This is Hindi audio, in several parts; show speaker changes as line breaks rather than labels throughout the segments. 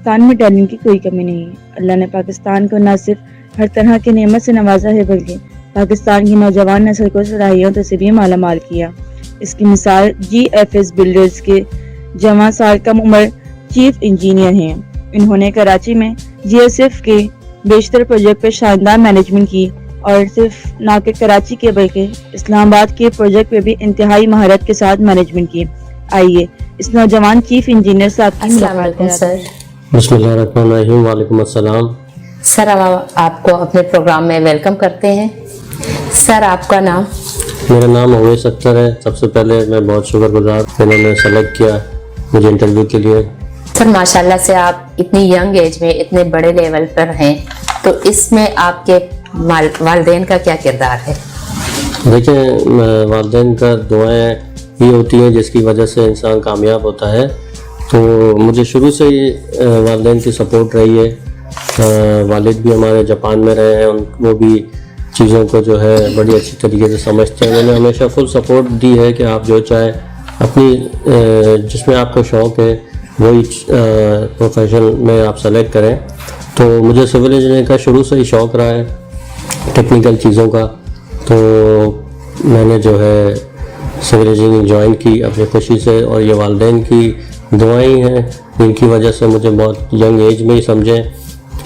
पाकिस्तान में तालीम की कोई कमी नहीं है। अल्लाह ने पाकिस्तान को न सिर्फ हर तरह की नेमत से नवाजा है बल्कि पाकिस्तान की नौजवान नस्ल को सलाहियतों से भी मालामाल किया। इसकी मिसाल GFS बिल्डर्स के जवां सालकम उमर चीफ इंजीनियर हैं। इन्होंने कराची में GSF के बेशतर प्रोजेक्ट पर शानदार मैनेजमेंट की और सिर्फ न के कराची के बल्कि इस्लामाबाद के प्रोजेक्ट पे भी इंतहाई महारत के साथ मैनेजमेंट की। आइए इस नौजवान चीफ इंजीनियर साहब की मुलाकात करें।
सर
बिस्मिल्लाहिर्रहमानिर्रहीम। वालेकुम अस्सलाम।
सर आपको अपने प्रोग्राम में वेलकम करते हैं। सर आपका नाम?
मेरा नाम अवैस अख्तर है। सबसे पहले मैं बहुत शुक्रगुजार इन्होंने सेलेक्ट किया मुझे इंटरव्यू के लिए।
सर माशाल्लाह से आप इतनी यंग एज में इतने बड़े लेवल पर हैं, तो इसमें आपके वालिदैन का क्या किरदार है?
देखिए, वालिदैन का दुआएं ही होती हैं जिसकी वजह से इंसान कामयाब होता है। तो मुझे शुरू से ही वालिदैन की सपोर्ट रही है। वालिद भी हमारे जापान में रहे हैं, वो भी चीज़ों को जो है बड़ी अच्छी तरीके से समझते हैं। उन्होंने हमेशा फुल सपोर्ट दी है कि आप जो चाहे अपनी जिसमें आपको शौक़ है वही प्रोफेशन में आप सेलेक्ट करें। तो मुझे सिविल इंजीनियरिंग का शुरू से ही शौक़ रहा है, टेक्निकल चीज़ों का। तो मैंने जो है सिविल इंजीनियरिंग ज्वाइन की अपनी खुशी से, और ये वालिदैन की दुआएं ही हैं जिनकी वजह से मुझे बहुत यंग एज में ही समझें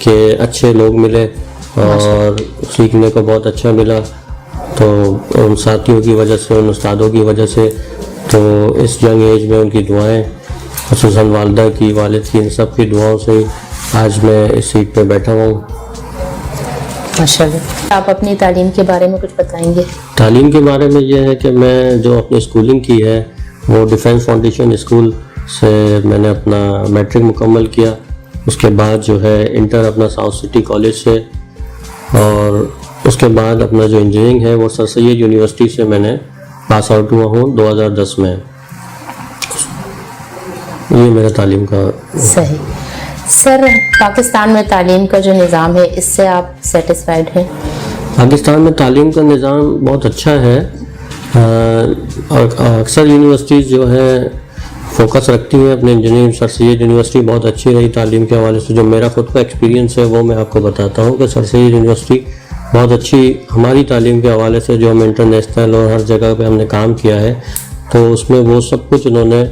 कि अच्छे लोग मिले और सीखने को बहुत अच्छा मिला। तो उन साथियों की वजह से, उन उस्तादों की वजह से, तो इस यंग एज में उनकी दुआएं, खुसूसन वालिदा की, वालिद की, इन सब की दुआओं से आज मैं इस सीट पे बैठा हुआ हूँ।
माशाल्लाह। आप अपनी तालीम के बारे में कुछ बताएंगे?
तालीम के बारे में ये है कि मैं जो अपनी स्कूलिंग की है वो डिफेंस फाउंडेशन स्कूल से मैंने अपना मैट्रिक मुकम्मल किया। उसके बाद जो है इंटर अपना साउथ सिटी कॉलेज से, और उसके बाद अपना जो इंजीनियरिंग है वो सर सैयद यूनिवर्सिटी से मैंने पास आउट हुआ हूँ 2010 में। ये मेरा तालीम का
सही। सर पाकिस्तान में तालीम का जो निज़ाम है इससे आप सेटिस्फाइड हैं?
पाकिस्तान में तालीम का निज़ाम बहुत अच्छा है, और अक्सर यूनिवर्सिटीज़ जो है फोकस रखती हैं अपने इंजीनियरिंग। सर सैयद यूनिवर्सिटी बहुत अच्छी रही तालीम के हवाले से। जो मेरा खुद का एक्सपीरियंस है वो मैं आपको बताता हूँ कि सर सैयद यूनिवर्सिटी बहुत अच्छी हमारी तालीम के हवाले से, जो हम इंटरनेशनल और हर जगह पे हमने काम किया है, तो उसमें वो सब कुछ उन्होंने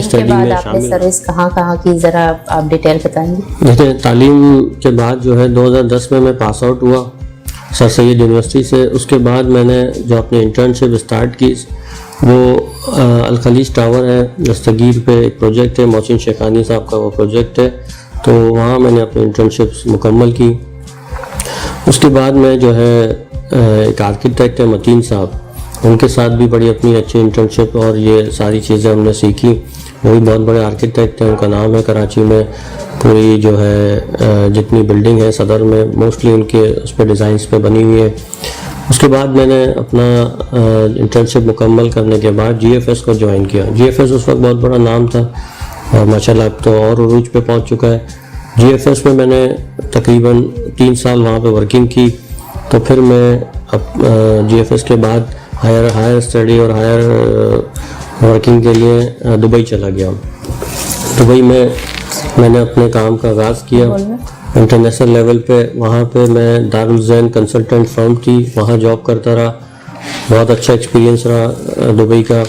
स्टडी में शामिल। सर्विस कहाँ की ज़रा आप डिटेल बताएंगे?
देखिए, तालीम के बाद जो है 2010 में मैं पास आउट हुआ सर सैयद यूनिवर्सिटी से। उसके बाद मैंने जो अपनी इंटर्नशिप स्टार्ट की वो अल खलीज टावर है दस्तगीर पे एक प्रोजेक्ट है, मोहसिन शेखानी साहब का वो प्रोजेक्ट है। तो वहाँ मैंने अपनी इंटर्नशिप मुकम्मल की। उसके बाद मैं जो है एक आर्किटेक्ट है मतीन साहब, उनके साथ भी बड़ी अपनी अच्छी इंटर्नशिप और ये सारी चीज़ें हमने सीखी। वो भी बहुत बड़े आर्किटेक्ट हैं, उनका नाम है कराची में। पूरी जो है जितनी बिल्डिंग है सदर में मोस्टली उनके उस पर डिज़ाइंस पे बनी हुई है। उसके बाद मैंने अपना इंटर्नशिप मुकम्मल करने के बाद GFS को ज्वाइन किया। GFS उस वक्त बहुत बड़ा नाम था और माशाल्लाह अब तो और उरूज पे पहुंच चुका है। GFS में मैंने तकरीबन 3 साल वहाँ पे वर्किंग की। तो फिर मैं अब GFS के बाद हायर स्टडी और हायर वर्किंग के लिए दुबई चला गया। दुबई में मैंने अपने काम का आगाज़ किया इंटरनेशनल लेवल पे। वहाँ पे मैं दारुल ज़ैन कंसल्टेंट फर्म थी, वहाँ जॉब करता रहा। बहुत अच्छा एक्सपीरियंस रहा दुबई का,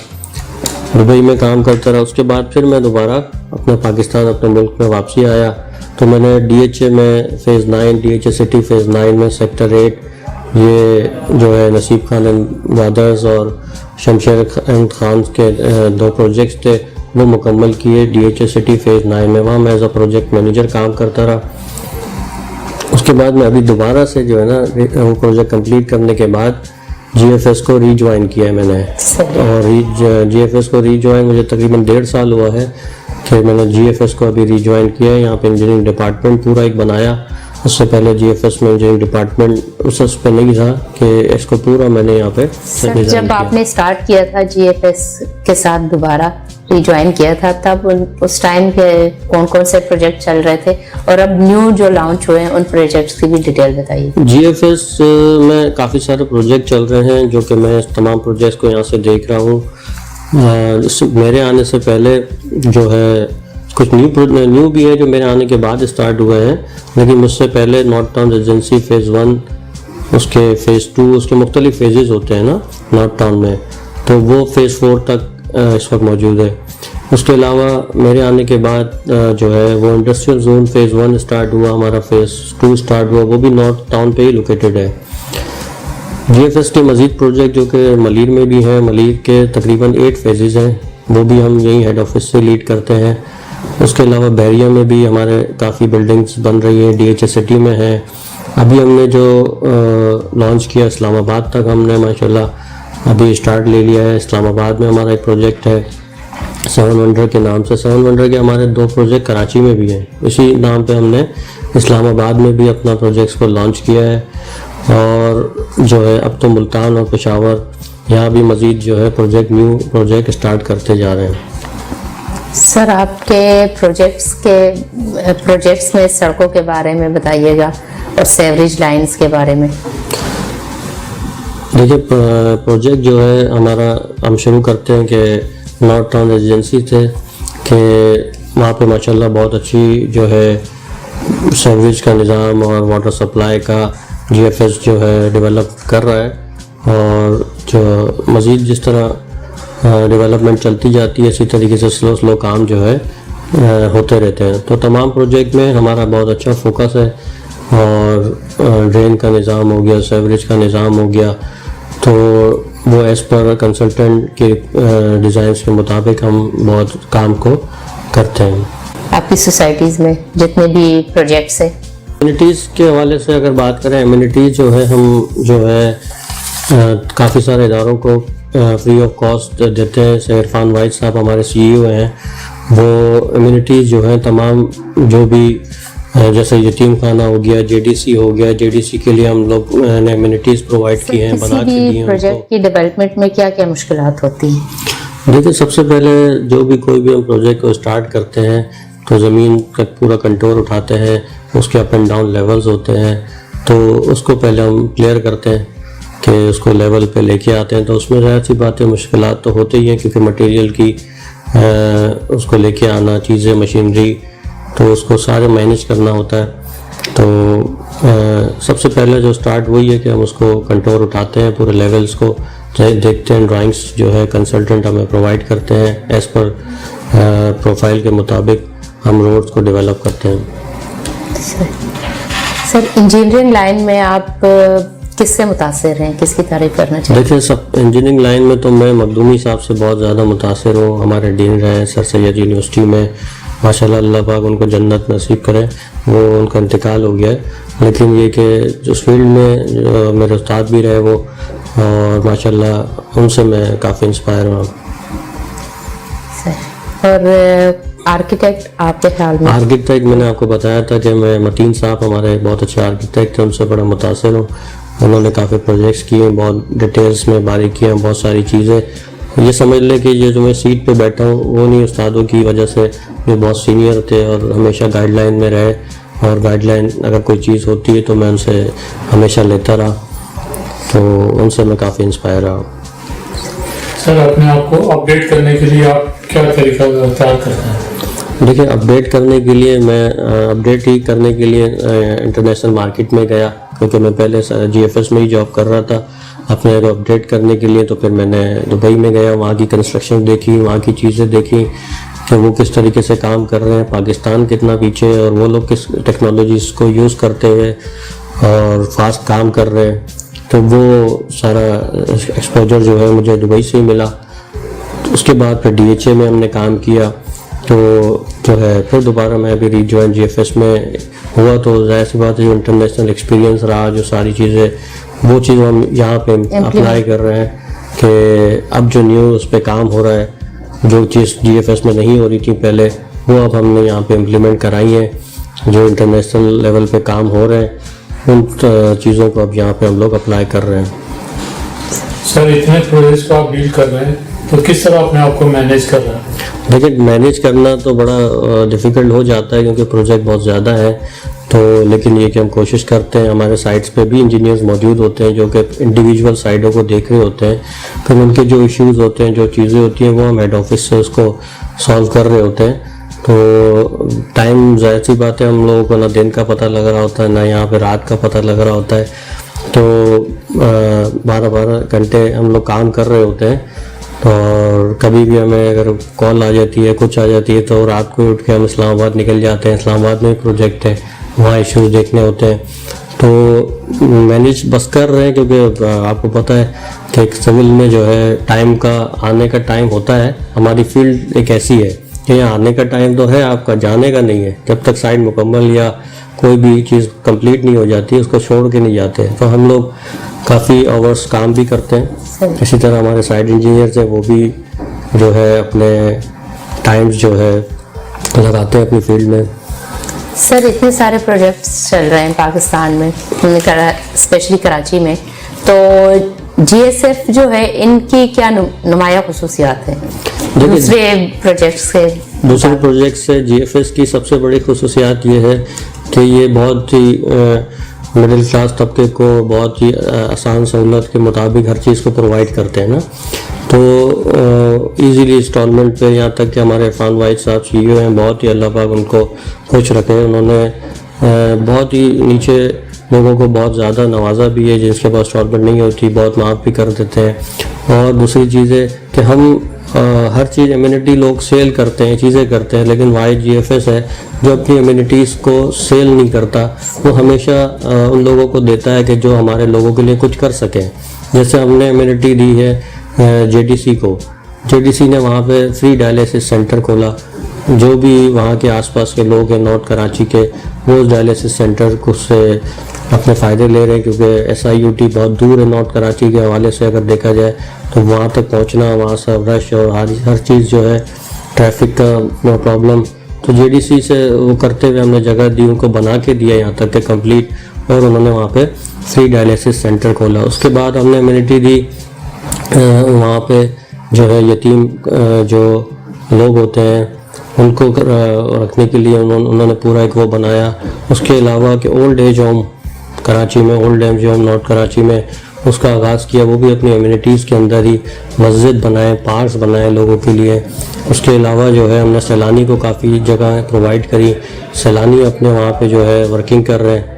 दुबई में काम करता रहा। उसके बाद फिर मैं दोबारा अपने पाकिस्तान अपने मुल्क में वापसी आया। तो मैंने DHA में फ़ेज़ 9 DHA सिटी फ़ेज़ 9 में सेक्टर 8 ये जो है नसीब खान एंड ब्रदर्स और शमशेर खान के 2 प्रोजेक्ट्स थे वो मुकम्मल किए DHA सिटी फ़ेज़ 9 में। वहाँ मैं एज अ प्रोजेक्ट मैनेजर काम करता रहा। उसके बाद मैं अभी दोबारा से जो है ना वो प्रोजेक्ट कंप्लीट करने के बाद GFS को रीज्वाइन किया है मैंने। और GFS को रीज्वाइन मुझे तकरीबन 1.5 साल हुआ है कि मैंने GFS को अभी रीज्वाइन किया है। यहाँ पे इंजीनियरिंग डिपार्टमेंट पूरा एक बनाया। उससे पहले GFS में इंजीनियरिंग डिपार्टमेंट उस पर नहीं था कि इसको पूरा मैंने यहाँ पे
जब आपने स्टार्ट किया था GFS के साथ दोबारा रिज्वाइन किया था, तब उस टाइम के कौन से प्रोजेक्ट चल रहे थे और अब न्यू जो लॉन्च हुए हैं उन प्रोजेक्ट्स की भी डिटेल बताइए।
GFS में काफ़ी सारे प्रोजेक्ट चल रहे हैं जो कि मैं तमाम प्रोजेक्ट्स को यहाँ से देख रहा हूँ। मेरे आने से पहले जो है कुछ न्यू भी है जो मेरे आने के बाद स्टार्ट हुए हैं, लेकिन मुझसे पहले नॉर्थ टाउन रेजिडेंसी फ़ेज़ 1, उसके फ़ेज़ 2, उसके मुख्तलिफ फेजेस होते हैं ना नॉर्थ टाउन में, तो वो फ़ेज़ 4 तक इस वक्त मौजूद है। उसके अलावा मेरे आने के बाद जो है वो इंडस्ट्रियल जोन फ़ेज़ 1 स्टार्ट हुआ, हमारा फ़ेज़ 2 स्टार्ट हुआ, वो भी नॉर्थ टाउन पे ही लोकेटेड है। GFS के मज़ीद प्रोजेक्ट जो कि मलीर में भी हैं, मलीर के तकरीबन 8 फेजेस हैं, वो भी हम यही हेड ऑफिस से लीड करते हैं। उसके अलावा बहरिया में भी हमारे काफ़ी बिल्डिंग्स बन रही हैं, DHA सिटी में है। अभी हमने जो लॉन्च किया इस्लामाबाद तक हमने माशाल्लाह अभी स्टार्ट ले लिया है। इस्लामाबाद में हमारा एक प्रोजेक्ट है 7 वंडर के नाम से। 7 वंडर के हमारे 2 प्रोजेक्ट कराची में भी हैं, इसी नाम पे हमने इस्लामाबाद में भी अपना प्रोजेक्ट्स को लॉन्च किया है। और जो है अब तो मुल्तान और पेशावर यहाँ भी मज़ीद जो है न्यू प्रोजेक्ट स्टार्ट करते जा रहे हैं।
सर आपके प्रोजेक्ट्स में सड़कों के बारे में बताइएगा और सेवरेज लाइंस के बारे में।
देखिए प्रोजेक्ट जो है हमारा हम शुरू करते हैं कि नॉर्थ टाउन रेजिडेंसी से कि वहाँ पे माशाल्लाह बहुत अच्छी जो है सर्विस का निज़ाम और वाटर सप्लाई का GFS जो है डेवलप कर रहा है। और जो मज़ीद जिस तरह डेवलपमेंट चलती जाती है इसी तरीके से स्लो काम जो है होते रहते हैं। तो तमाम प्रोजेक्ट में हमारा बहुत अच्छा फोकस है। और ड्रेन का निज़ाम हो गया, सेवरेज का निज़ाम हो गया, तो वो एज़ पर कंसल्टेंट के डिज़ाइंस के मुताबिक हम बहुत काम को करते हैं।
आपकी सोसाइटीज़ में जितने भी प्रोजेक्ट्स हैं,
एमिनिटीज़ के हवाले से अगर बात करें, एमिनिटीज़ जो है हम जो है काफ़ी सारे इदारों को फ्री ऑफ कॉस्ट देते हैं। से इरफान वाहिद साहब हमारे CEO हैं, वो एमिनिटीज़ जो हैं तमाम जो भी जैसे यतीम खाना हो गया, JDC हो गया, JDC के लिए हम लोग ने एमिनिटीज़ प्रोवाइड की हैं, बना के दी हैं।
प्रोजेक्ट की डेवलपमेंट में क्या क्या मुश्किलात होती हैं?
देखिए सबसे पहले जो भी कोई भी हम प्रोजेक्ट को स्टार्ट करते हैं तो ज़मीन का पूरा कंटूर उठाते हैं, उसके अप एंड डाउन लेवल्स होते हैं, तो उसको पहले हम क्लियर करते हैं कि उसको लेवल पे लेके आते हैं। तो उसमें ज़ाहिर सी बातें मुश्किलात तो होती ही हैं, क्योंकि मटेरियल की उसको लेके आना, चीज़ें, मशीनरी, तो उसको सारे मैनेज करना होता है। तो सबसे पहले जो स्टार्ट वही है कि हम उसको कंटूर उठाते हैं, पूरे लेवल्स को देखते हैं, ड्राइंग्स जो है कंसल्टेंट हमें प्रोवाइड करते हैं, एज़ पर प्रोफाइल के मुताबिक हम रोड्स को डेवलप करते हैं।
सर इंजीनियरिंग लाइन में आप किससे मुतासिर हैं, किसकी तारीफ करना चाहिए?
देखिए सब इंजीनियरिंग लाइन में तो मैं मखदूमी साहब से बहुत ज़्यादा मुतासिर हूँ। हमारे डीन रहे सर सैयद यूनिवर्सिटी में, माशाल्लाह, अल्लाह पाक उनको जन्नत नसीब करे। वो उनका इंतकाल हो गया है, लेकिन ये कि जो फील्ड में मेरे उस्ताद भी रहे वो, और माशाल्लाह उनसे मैं काफ़ी इंस्पायर हुआ।
और आर्किटेक्ट आपके ख्याल में?
आर्किटेक्ट मैंने आपको बताया था कि मैं मतीन साहब हमारे बहुत अच्छे आर्किटेक्ट थे, उनसे बड़ा मुतासिर हूँ। उन्होंने काफ़ी प्रोजेक्ट्स किए, बहुत डिटेल्स में बारीकियाँ, बहुत सारी चीज़ें। ये समझ लें कि ये जो मैं सीट पे बैठा हूँ वो नहीं, उस्तादों की वजह से। ये बहुत सीनियर थे और हमेशा गाइडलाइन में रहे, और गाइडलाइन अगर कोई चीज़ होती है तो मैं उनसे हमेशा लेता रहा, तो उनसे मैं काफ़ी इंस्पायर रहा।
सर अपने आप को अपडेट करने के लिए आप क्या तरीका तैयार करते हैं?
देखिए अपडेट करने के लिए मैं अपडेट ही करने के लिए इंटरनेशनल मार्केट में गया, क्योंकि मैं पहले GFS में ही जॉब कर रहा था। अपने को अपडेट करने के लिए तो फिर मैंने दुबई में गया, वहाँ की कंस्ट्रक्शन देखी, वहाँ की चीज़ें देखी कि वो किस तरीके से काम कर रहे हैं, पाकिस्तान कितना पीछे है और वो लोग किस टेक्नोलॉजीज़ को यूज़ करते हुए और फास्ट काम कर रहे हैं। तो वो सारा एक्सपोजर जो है मुझे दुबई से ही मिला। तो उसके बाद फिर DHA में हमने काम किया, तो जो है फिर दोबारा मैं अभी रीजॉइन GFS में हुआ। तो ज़ाहिर सी बात है जो इंटरनेशनल एक्सपीरियंस रहा, जो सारी चीज़ें, वो चीज़ हम यहाँ पे अप्लाई कर रहे हैं कि अब जो न्यू उस पर काम हो रहा है, जो चीज़ GFS में नहीं हो रही थी पहले, वो अब हमने यहाँ पे इम्प्लीमेंट कराई है। जो इंटरनेशनल लेवल पे काम हो रहे हैं उन चीज़ों को अब यहाँ पे हम लोग अप्लाई कर रहे हैं।
सर इतने प्रोजेक्ट्स को आप डील कर रहे हैं, तो किस तरह अपने आप को मैनेज कर रहे हैं?
देखिए मैनेज करना तो बड़ा डिफ़िकल्ट हो जाता है, क्योंकि प्रोजेक्ट बहुत ज़्यादा है। तो लेकिन ये कि हम कोशिश करते हैं, हमारे साइट्स पे भी इंजीनियर्स मौजूद होते हैं जो कि इंडिविजुअल साइडों को देख रहे होते हैं। फिर उनके जो इश्यूज़ होते हैं, जो चीज़ें होती हैं, वो हम हेड ऑफिस से उसको सॉल्व कर रहे होते हैं। तो टाइम ज़ाहिर सी बात है हम लोगों को ना दिन का पता लग रहा होता है ना यहाँ पे रात का पता लग रहा होता है। तो 12-12 घंटे हम लोग काम कर रहे होते हैं। और कभी भी हमें अगर कॉल आ जाती है, कुछ आ जाती है, तो रात को उठ के हम इस्लामाबाद निकल जाते हैं। इस्लामाबाद में प्रोजेक्ट है, वहाँ इश्यूज देखने होते हैं। तो मैनेज बस कर रहे हैं, क्योंकि आपको पता है कि सिविल में जो है टाइम का आने का टाइम होता है। हमारी फील्ड एक ऐसी है कि यहाँ आने का टाइम तो है, आपका जाने का नहीं है। जब तक साइट मुकम्मल या कोई भी चीज़ कंप्लीट नहीं हो जाती उसको छोड़ के नहीं जाते। तो हम लोग काफ़ी आवर्स काम भी करते हैं। इसी तरह हमारे साइट इंजीनियर्स हैं, वो भी जो है अपने टाइम्स जो है लगाते हैं अपनी फील्ड में।
सर इतने सारे प्रोजेक्ट्स चल रहे हैं पाकिस्तान में, स्पेशली कराची में, तो जीएसएफ जो है इनकी क्या नुमाया खुसूसियात हैं दूसरे
प्रोजेक्ट से जीएफएस की सबसे बड़ी खुसूसियात ये है कि ये बहुत ही मिडिल क्लास तबके को बहुत ही आसान सहूलत के मुताबिक हर चीज़ को प्रोवाइड करते हैं ना। तो इजीली इंस्टॉलमेंट पे, यहाँ तक कि हमारे इरफान वाहिद साहब सीईओ हैं, बहुत ही अल्लाह पाक उनको खुश रखे। उन्होंने बहुत ही नीचे लोगों को बहुत ज़्यादा नवाजा भी है, जिसके पास इंस्टॉलमेंट नहीं होती बहुत माफ़ भी कर देते हैं। और दूसरी चीज़ है कि हम हर चीज़ इम्यूनिटी लोग सेल करते हैं, चीज़ें करते हैं, लेकिन वाहिद जीएफएस है जो अपनी इम्यूनिटीज़ को सेल नहीं करता। वो हमेशा उन लोगों को देता है कि जो हमारे लोगों के लिए कुछ कर सकें। जैसे हमने इम्यूनिटी दी है जेडीसी को, जेडीसी ने वहाँ पे फ्री डायलिसिस सेंटर खोला। जो भी वहाँ के आसपास के लोग हैं नॉर्थ कराची के, वो उस डायलिसिस सेंटर को से अपने फ़ायदे ले रहे हैं, क्योंकि SIUT बहुत दूर है नॉर्थ कराची के हवाले से अगर देखा जाए। तो वहाँ तक पहुँचना, वहाँ सब रश और हर चीज़ जो है, ट्रैफिक का प्रॉब्लम, तो जेडीसी से वो करते हुए हमने जगह दी, उनको बना के दिया यहाँ तक के कंप्लीट, और उन्होंने वहाँ पे फ्री डायलिसिस सेंटर खोला। उसके बाद हमने इम्यूनिटी दी वहाँ पे जो है यतीम जो लोग होते हैं उनको रखने के लिए उन्होंने पूरा एक वो बनाया। उसके अलावा कि ओल्ड एज होम कराची में, old age home north Karachi में उसका आगाज़ किया। वो भी अपनी इम्यूनिटीज़ के अंदर ही मस्जिद बनाए, पार्क्स बनाए लोगों के लिए। उसके अलावा जो है हमने सैलानी को काफ़ी जगह प्रोवाइड करी, सैलानी अपने वहाँ पे जो है वर्किंग कर रहे हैं।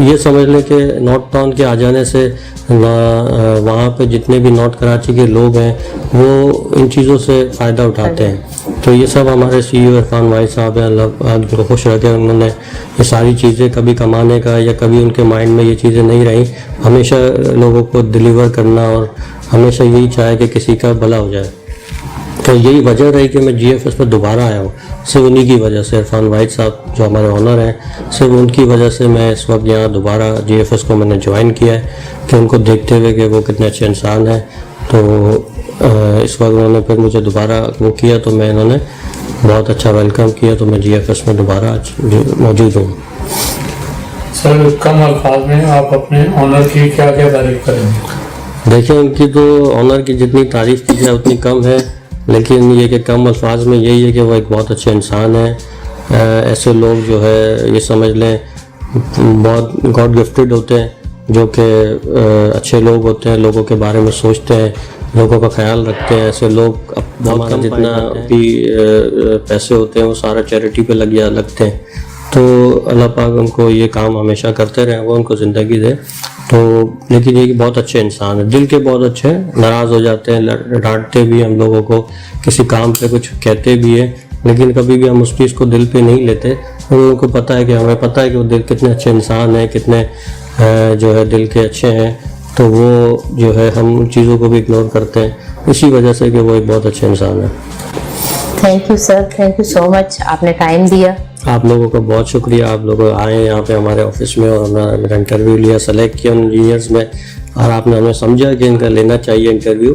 ये समझ लें कि नॉर्थ टाउन के आ जाने से वहाँ पे जितने भी नॉर्थ कराची के लोग हैं वो इन चीज़ों से फ़ायदा उठाते हैं। तो ये सब हमारे CEO इरफान वाहिद साहब हैं, अल्लाह उनको खुश रखे। उन्होंने ये सारी चीज़ें कभी कमाने का या कभी उनके माइंड में ये चीज़ें नहीं रही, हमेशा लोगों को डिलीवर करना और हमेशा यही चाहे कि किसी का भला हो जाए। तो यही वजह रही कि मैं GFS पर दोबारा आया हूँ, सिर्फ उन्हीं की वजह से। इरफान वाहिद साहब जो हमारे ऑनर हैं, सिर्फ उनकी वजह से मैं इस वक्त यहाँ दोबारा GFS को मैंने ज्वाइन किया है, कि उनको देखते हुए कि वो कितने अच्छे इंसान हैं। तो इस वक्त उन्होंने फिर मुझे दोबारा वो किया, तो मैं इन्होंने बहुत अच्छा वेलकम किया, तो मैं GFS में दोबारा आज मौजूद हूँ।
सर कम अल्फाज में आप अपने ऑनर की क्या क्या तारीफ करेंगे?
देखिए, उनकी तो ऑनर की जितनी तारीफ़ की जाए उतनी कम है, लेकिन ये कि कम अल्फाज में यही है कि वो एक बहुत अच्छे इंसान हैं। ऐसे लोग जो है ये समझ लें बहुत गॉड गिफ्टेड होते हैं, जो कि अच्छे लोग होते हैं, लोगों के बारे में सोचते हैं, लोगों का ख्याल रखते हैं। ऐसे लोग बहुत कम जितना भी पैसे होते हैं वो सारा चैरिटी पे लगते हैं। तो अल्लाह पाक उनको ये काम हमेशा करते रहें, वो उनको ज़िंदगी दे। तो लेकिन ये बहुत अच्छे इंसान है, दिल के बहुत अच्छे हैं। नाराज़ हो जाते हैं, डांटते भी हम लोगों को, किसी काम पे कुछ कहते भी हैं, लेकिन कभी भी हम उस चीज़ को दिल पे नहीं लेते। तो उनको पता है कि हमें पता है कि वो दिल कितने अच्छे इंसान हैं, कितने जो है दिल के अच्छे हैं। तो वो जो है हम उन चीज़ों को भी इग्नोर करते हैं, इसी वजह से कि वो एक बहुत अच्छे इंसान है।
Thank you sir, thank you so much, आपने टाइम दिया।
आप लोगों का बहुत शुक्रिया, आप लोग आए यहाँ पे हमारे ऑफिस में और मेरा इंटरव्यू लिया, सेलेक्ट किया इंजीनियर्स में, और आपने हमें समझा कि इनका लेना चाहिए इंटरव्यू।